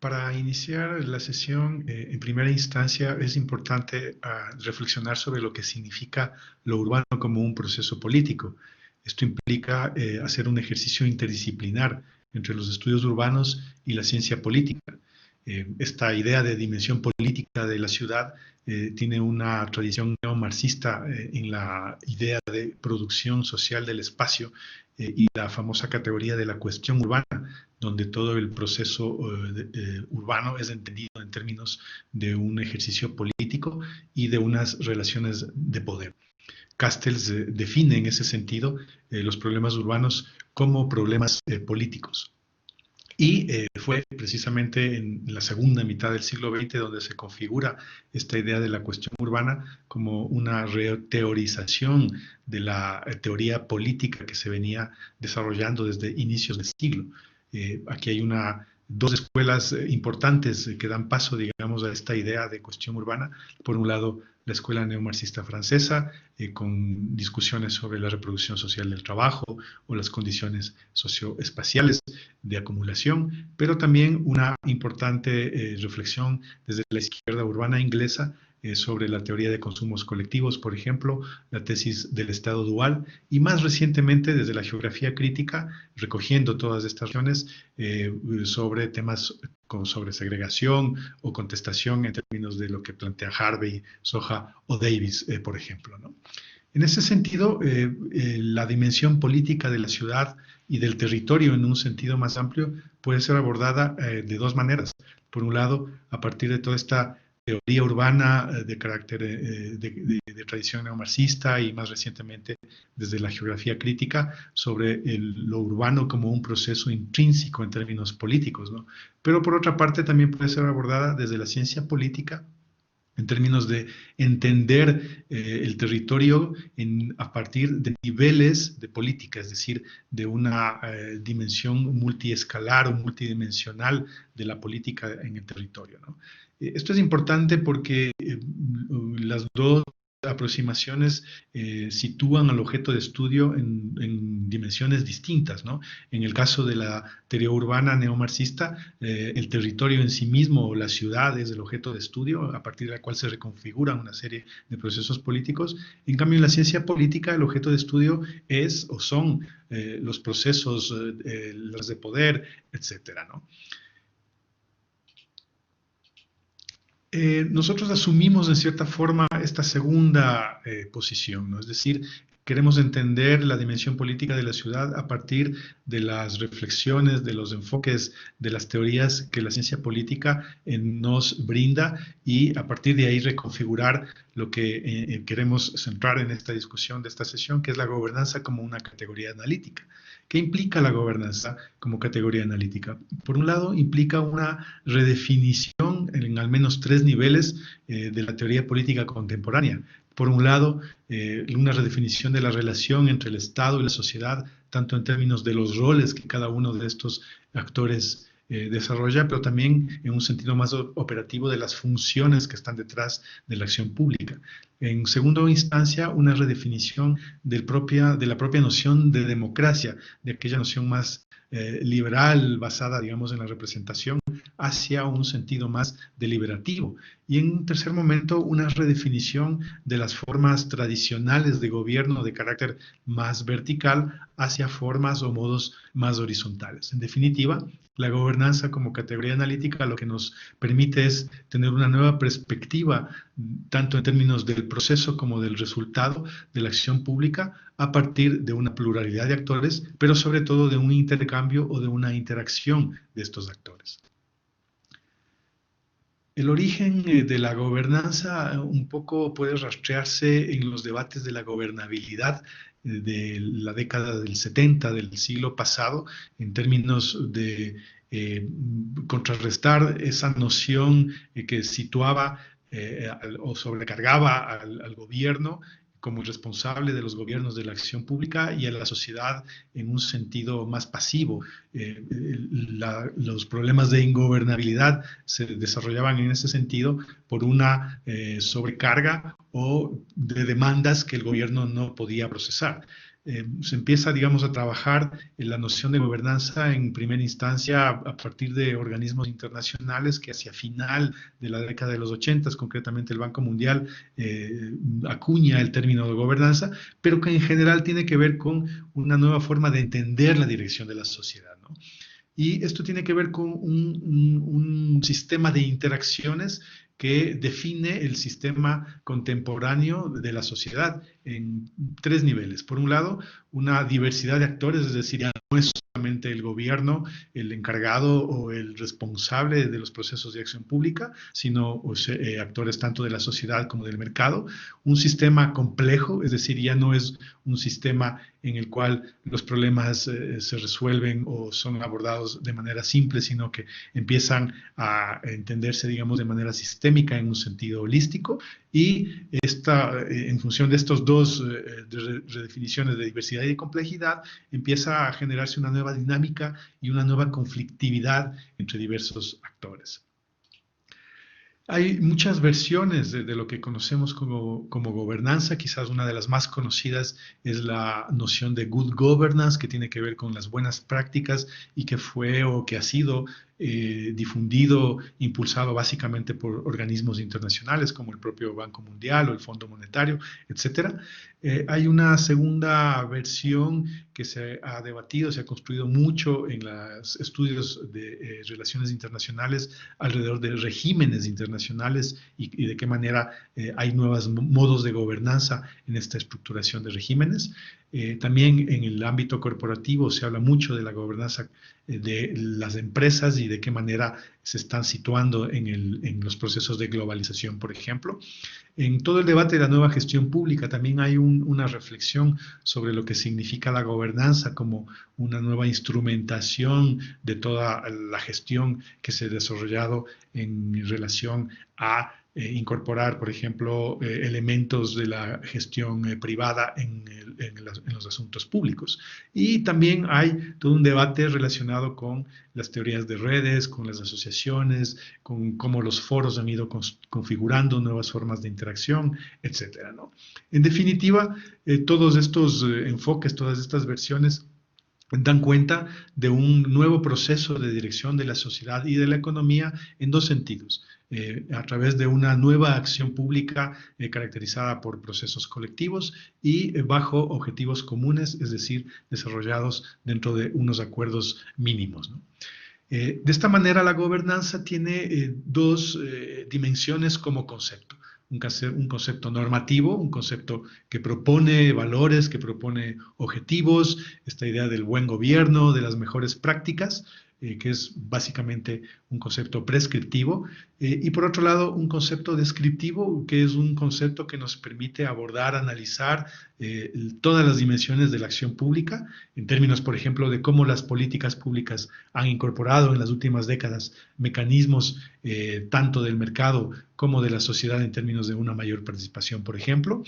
Para iniciar la sesión, en primera instancia es importante reflexionar sobre lo que significa lo urbano como un proceso político. Esto implica hacer un ejercicio interdisciplinar entre los estudios urbanos y la ciencia política. Esta idea de dimensión política de la ciudad tiene una tradición neomarxista en la idea de producción social del espacio y la famosa categoría de la cuestión urbana, donde todo el proceso urbano es entendido en términos de un ejercicio político y de unas relaciones de poder. Castells define en ese sentido los problemas urbanos como problemas políticos. Y fue precisamente en la segunda mitad del siglo XX donde se configura esta idea de la cuestión urbana como una reteorización de la teoría política que se venía desarrollando desde inicios del siglo. Aquí hay dos escuelas importantes que dan paso, digamos, a esta idea de cuestión urbana. Por un lado, la escuela neomarxista francesa, con discusiones sobre la reproducción social del trabajo o las condiciones socioespaciales de acumulación, pero también una importante reflexión desde la izquierda urbana inglesa sobre la teoría de consumos colectivos, por ejemplo, la tesis del Estado dual, y más recientemente desde la geografía crítica, recogiendo todas estas regiones sobre temas sobre segregación o contestación en términos de lo que plantea Harvey, Soja o Davis, por ejemplo, ¿no? En ese sentido, la dimensión política de la ciudad y del territorio en un sentido más amplio puede ser abordada de dos maneras. Por un lado, a partir de toda esta teoría urbana de carácter de tradición neomarxista y más recientemente desde la geografía crítica sobre lo urbano como un proceso intrínseco en términos políticos, ¿no? Pero por otra parte también puede ser abordada desde la ciencia política en términos de entender el territorio a partir de niveles de política, es decir, de una dimensión multiescalar o multidimensional de la política en el territorio, ¿no? Esto es importante porque las dos aproximaciones sitúan al objeto de estudio en dimensiones distintas, ¿no? En el caso de la teoría urbana neomarxista, el territorio en sí mismo o la ciudad es el objeto de estudio a partir de la cual se reconfiguran una serie de procesos políticos. En cambio, en la ciencia política, el objeto de estudio es o son los procesos, las de poder, etcétera, ¿no? Nosotros asumimos en cierta forma esta segunda posición, ¿no? Es decir, queremos entender la dimensión política de la ciudad a partir de las reflexiones, de los enfoques, de las teorías que la ciencia política nos brinda y a partir de ahí reconfigurar lo que queremos centrar en esta discusión de esta sesión, que es la gobernanza como una categoría analítica. ¿Qué implica la gobernanza como categoría analítica? Por un lado, implica una redefinición en al menos tres niveles de la teoría política contemporánea. Por un lado, una redefinición de la relación entre el Estado y la sociedad, tanto en términos de los roles que cada uno de estos actores desarrolla, pero también en un sentido más operativo de las funciones que están detrás de la acción pública. En segunda instancia, una redefinición de la propia noción de democracia, de aquella noción más liberal, basada, digamos, en la representación, hacia un sentido más deliberativo. Y en un tercer momento, una redefinición de las formas tradicionales de gobierno de carácter más vertical hacia formas o modos más horizontales. En definitiva, la gobernanza como categoría analítica lo que nos permite es tener una nueva perspectiva, tanto en términos del proceso como del resultado de la acción pública, a partir de una pluralidad de actores, pero sobre todo de un intercambio o de una interacción de estos actores. El origen de la gobernanza un poco puede rastrearse en los debates de la gobernabilidad de la década del 70 del siglo pasado, en términos de contrarrestar esa noción que situaba o sobrecargaba al gobierno como responsable de los gobiernos de la acción pública y a la sociedad en un sentido más pasivo. Los problemas de ingobernabilidad se desarrollaban en ese sentido por una sobrecarga o de demandas que el gobierno no podía procesar. Se empieza, digamos, a trabajar en la noción de gobernanza en primera instancia a partir de organismos internacionales que hacia final de la década de los 80, concretamente el Banco Mundial, acuña el término de gobernanza, pero que en general tiene que ver con una nueva forma de entender la dirección de la sociedad, ¿no? Y esto tiene que ver con un sistema de interacciones que define el sistema contemporáneo de la sociedad en tres niveles. Por un lado, una diversidad de actores, es decir, ya no es solamente el gobierno el encargado o el responsable de los procesos de acción pública, sino actores tanto de la sociedad como del mercado. Un sistema complejo, es decir, ya no es un sistema en el cual los problemas se resuelven o son abordados de manera simple, sino que empiezan a entenderse, digamos, de manera sistémica en un sentido holístico. Y en función de estos dos redefiniciones de diversidad y de complejidad, empieza a generarse una nueva dinámica y una nueva conflictividad entre diversos actores. Hay muchas versiones de lo que conocemos como gobernanza. Quizás una de las más conocidas es la noción de good governance, que tiene que ver con las buenas prácticas y que fue o que ha sido difundido, impulsado básicamente por organismos internacionales como el propio Banco Mundial o el Fondo Monetario, etc. Hay una segunda versión que se ha debatido, se ha construido mucho en los estudios de relaciones internacionales alrededor de regímenes internacionales y de qué manera hay nuevos modos de gobernanza en esta estructuración de regímenes. También en el ámbito corporativo se habla mucho de la gobernanza de las empresas y de qué manera se están situando en los procesos de globalización, por ejemplo. En todo el debate de la nueva gestión pública también hay una reflexión sobre lo que significa la gobernanza como una nueva instrumentación de toda la gestión que se ha desarrollado en relación a incorporar, por ejemplo, elementos de la gestión privada en los asuntos públicos. Y también hay todo un debate relacionado con las teorías de redes, con las asociaciones, con cómo los foros han ido configurando nuevas formas de interacción, etcétera, ¿no? En definitiva, todos estos enfoques, todas estas versiones dan cuenta de un nuevo proceso de dirección de la sociedad y de la economía en dos sentidos. A través de una nueva acción pública caracterizada por procesos colectivos y bajo objetivos comunes, es decir, desarrollados dentro de unos acuerdos mínimos, ¿no? De esta manera, la gobernanza tiene dos dimensiones como concepto. Un concepto normativo, un concepto que propone valores, que propone objetivos, esta idea del buen gobierno, de las mejores prácticas, que es básicamente un concepto prescriptivo, y por otro lado un concepto descriptivo, que es un concepto que nos permite abordar, analizar todas las dimensiones de la acción pública, en términos, por ejemplo, de cómo las políticas públicas han incorporado en las últimas décadas mecanismos tanto del mercado como de la sociedad en términos de una mayor participación, por ejemplo,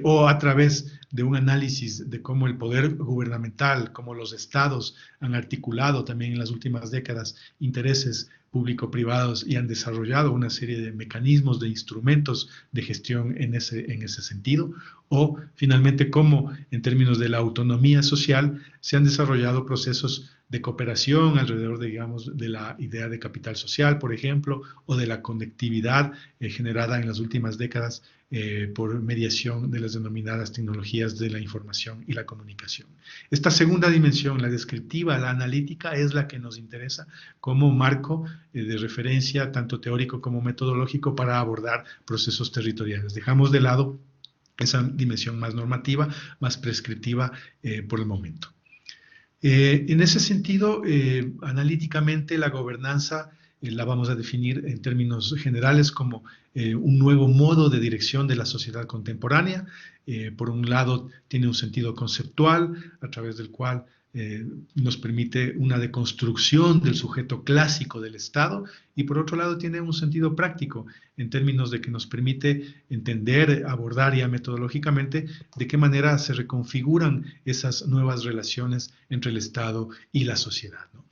o a través de un análisis de cómo el poder gubernamental, cómo los estados han articulado también en las últimas décadas intereses público-privados y han desarrollado una serie de mecanismos, de instrumentos de gestión en ese sentido, o finalmente cómo en términos de la autonomía social se han desarrollado procesos de cooperación alrededor, digamos, de la idea de capital social, por ejemplo, o de la conectividad generada en las últimas décadas por mediación de las denominadas tecnologías de la información y la comunicación. Esta segunda dimensión, la descriptiva, la analítica, es la que nos interesa como marco de referencia, tanto teórico como metodológico, para abordar procesos territoriales. Dejamos de lado esa dimensión más normativa, más prescriptiva por el momento. En ese sentido, analíticamente, la gobernanza la vamos a definir en términos generales como un nuevo modo de dirección de la sociedad contemporánea. Por un lado, tiene un sentido conceptual, a través del cual nos permite una deconstrucción del sujeto clásico del Estado, y por otro lado tiene un sentido práctico en términos de que nos permite entender, abordar ya metodológicamente de qué manera se reconfiguran esas nuevas relaciones entre el Estado y la sociedad, ¿no?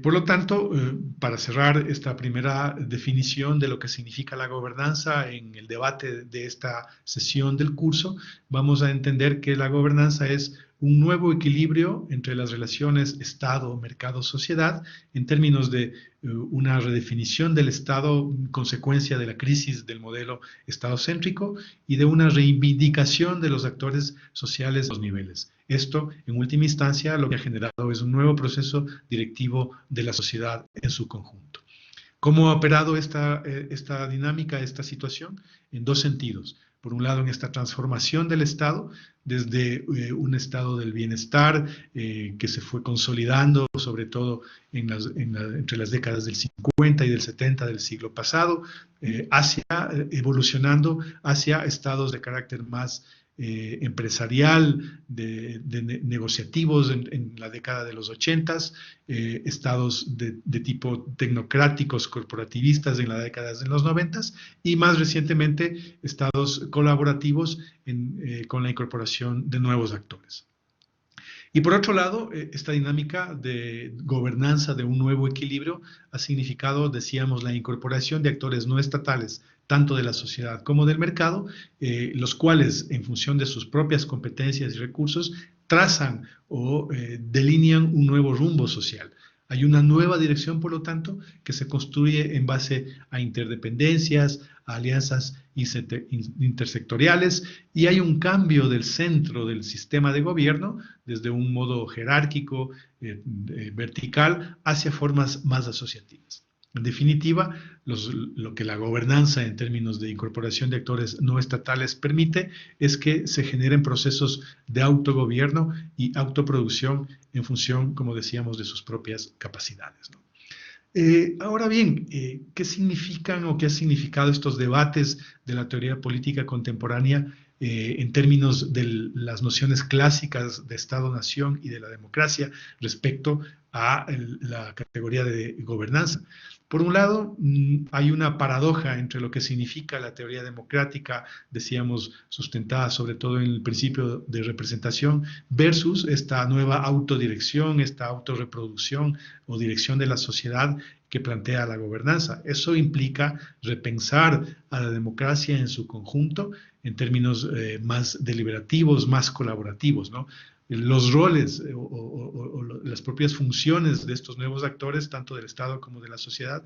Por lo tanto, para cerrar esta primera definición de lo que significa la gobernanza en el debate de esta sesión del curso, vamos a entender que la gobernanza es un nuevo equilibrio entre las relaciones Estado, mercado, sociedad, en términos de una redefinición del Estado, consecuencia de la crisis del modelo estadocéntrico y de una reivindicación de los actores sociales a los niveles. Esto, en última instancia, lo que ha generado es un nuevo proceso directivo de la sociedad en su conjunto. ¿Cómo ha operado esta dinámica, esta situación? En dos sentidos. Por un lado, en esta transformación del Estado, desde un estado del bienestar que se fue consolidando, sobre todo entre las décadas del 50 y del 70 del siglo pasado, evolucionando hacia estados de carácter más empresarial, negociativos en la década de los 80, estados de tipo tecnocráticos, corporativistas en la década de los 90 y más recientemente estados colaborativos con la incorporación de nuevos actores. Y por otro lado, esta dinámica de gobernanza de un nuevo equilibrio ha significado, decíamos, la incorporación de actores no estatales, tanto de la sociedad como del mercado, los cuales, en función de sus propias competencias y recursos, trazan o delinean un nuevo rumbo social. Hay una nueva dirección, por lo tanto, que se construye en base a interdependencias, a alianzas intersectoriales, y hay un cambio del centro del sistema de gobierno, desde un modo jerárquico, vertical, hacia formas más asociativas. En definitiva, lo que la gobernanza en términos de incorporación de actores no estatales permite es que se generen procesos de autogobierno y autoproducción en función, como decíamos, de sus propias capacidades, ¿no? Ahora bien, ¿qué significan o qué ha significado estos debates de la teoría política contemporánea en términos de las nociones clásicas de Estado-nación y de la democracia respecto a la categoría de gobernanza? Por un lado, hay una paradoja entre lo que significa la teoría democrática, decíamos, sustentada sobre todo en el principio de representación, versus esta nueva autodirección, esta autorreproducción o dirección de la sociedad que plantea la gobernanza. Eso implica repensar a la democracia en su conjunto en términos más deliberativos, más colaborativos, ¿no? Los roles o las propias funciones de estos nuevos actores, tanto del Estado como de la sociedad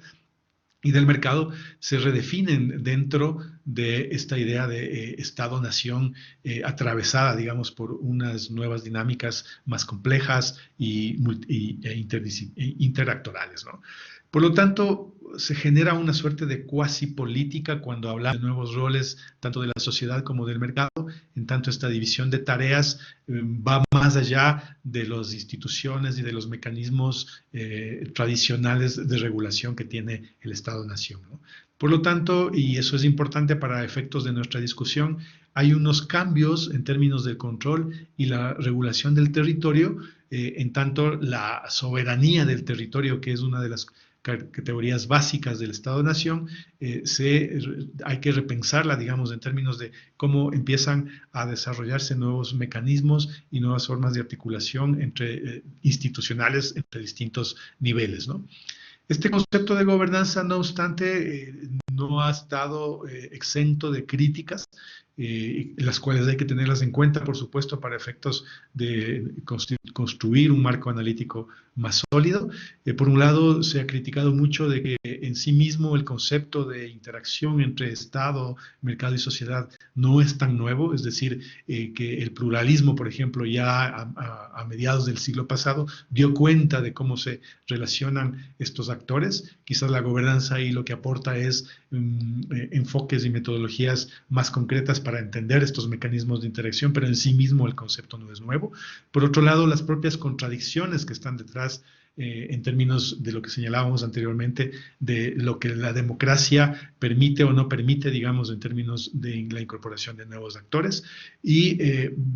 y del mercado, se redefinen dentro de esta idea de Estado-nación atravesada, digamos, por unas nuevas dinámicas más complejas e interactorales, ¿no? Por lo tanto, se genera una suerte de cuasi política cuando hablamos de nuevos roles, tanto de la sociedad como del mercado, en tanto esta división de tareas va más allá de las instituciones y de los mecanismos tradicionales de regulación que tiene el Estado-nación, ¿no? Por lo tanto, y eso es importante para efectos de nuestra discusión, hay unos cambios en términos del control y la regulación del territorio, en tanto la soberanía del territorio, que es una de las categorías básicas del Estado-Nación, hay que repensarla, digamos, en términos de cómo empiezan a desarrollarse nuevos mecanismos y nuevas formas de articulación institucionales entre distintos niveles, ¿no? Este concepto de gobernanza, no obstante, no ha estado exento de críticas, las cuales hay que tenerlas en cuenta, por supuesto, para efectos de construir un marco analítico más sólido. Por un lado, se ha criticado mucho de que en sí mismo el concepto de interacción entre Estado, mercado y sociedad no es tan nuevo, es decir, que el pluralismo, por ejemplo, ya a mediados del siglo pasado dio cuenta de cómo se relacionan estos actores. Quizás la gobernanza ahí lo que aporta es enfoques y metodologías más concretas para entender estos mecanismos de interacción, pero en sí mismo el concepto no es nuevo. Por otro lado, las propias contradicciones que están detrás en términos de lo que señalábamos anteriormente, de lo que la democracia permite o no permite, digamos, en términos de la incorporación de nuevos actores, y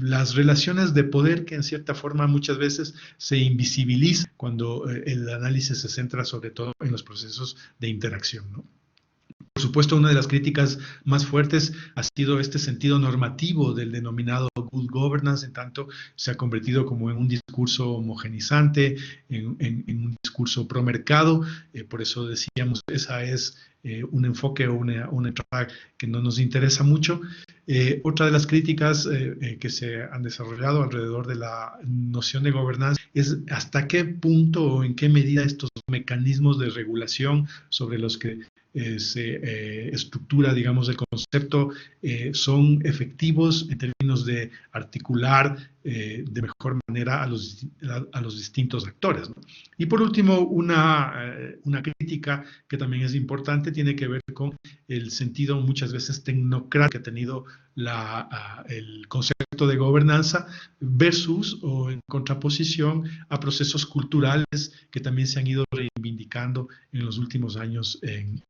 las relaciones de poder que en cierta forma muchas veces se invisibilizan cuando el análisis se centra sobre todo en los procesos de interacción, ¿no? Por supuesto, una de las críticas más fuertes ha sido este sentido normativo del denominado good governance, en tanto se ha convertido como en un discurso homogenizante, en un discurso pro mercado. Por eso decíamos, esa es un enfoque o una entrada que no nos interesa mucho. Otra de las críticas que se han desarrollado alrededor de la noción de gobernanza es hasta qué punto o en qué medida estos mecanismos de regulación sobre los que se estructura, digamos, el concepto, son efectivos en términos de articular de mejor manera a los distintos actores, ¿no? Y por último, una crítica que también es importante tiene que ver con el sentido muchas veces tecnocrático que ha tenido el concepto de gobernanza versus o en contraposición a procesos culturales que también se han ido reivindicando en los últimos años en